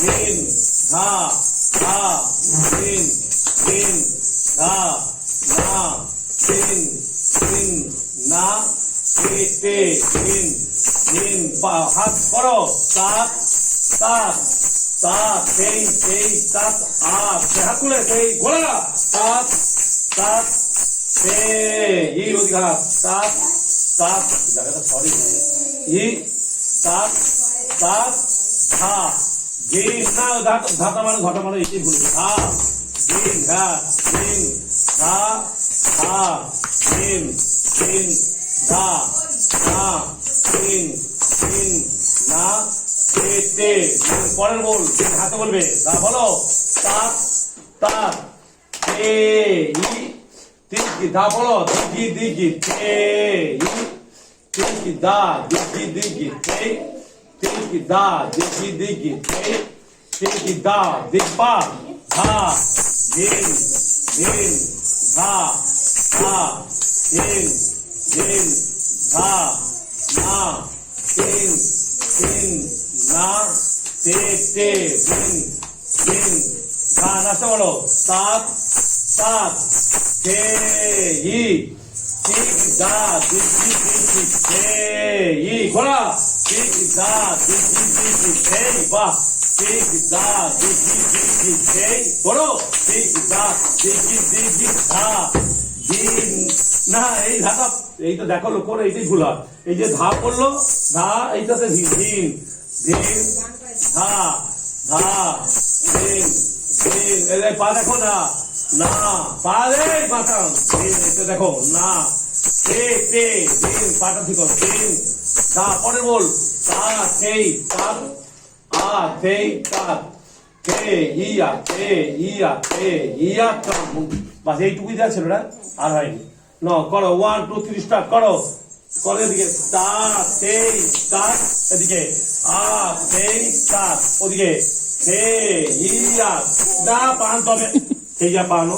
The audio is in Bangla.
ধিন ধা ধা ধিন ধিন ধা না ধিন ধিন না তে তে ধিন ধিন হাত করো তাক তাক তাক তেই তেই তাক হাত তুলে তেই ঘোড়া তাক তাক তে ওদিকে তাক তাক জায়গাটা সরি তাক তাক ধা দিন না ধাতা মানে ঘটা মানে এটাই ভুল ধা দিন ঘা দিন ধা ধা দিন দিন ধা ধা দিন দিন না তে তে পরের বল হাতে বলবে ধা বলো তাক তাক তে তিন কি ধা বলো দিগি দিগি তে তিন কি দা দিগি দিগি তে তিন কি দা দিগি দিগি তে তিন কি দা দিগবা ধা দিন দিন ধা ধা দিন দিন ধা না তিন তিন না তে তে দিন দিন ধা নাচতে বলো সাত সাত তে ই ঠিক দা দিগি দিগি তে ই ঘোড়া ঠিক দা দিগি দিগি তে বাহ ঠিক দা দিগি দিগি তে বলো ঠিক দা দিগি দিগি ধা দিন না এই ধাটা এই তো দেখো লোক করে এইটাই ভুল হয় এই যে ধা পড়লো ধা এইটাতে দিন দিন ধা ধা দিন দিন এই পা দেখো না না পা রে পাতা দিন এটা দেখো না তে তে দিন পাটা ঠিক করো দিন ধা পরে বল তা তেই তাক তেই তাক তে ইয়া কাম বাস এইটুকুই দেওয়া ছিল না আর হয়নি ন করো 1 2 3 স্টার্ট করো করো এদিকে তা তেই তাক এদিকে তেই তাক ওদিকে তে ইয়া দা পান তবে এই যা পানো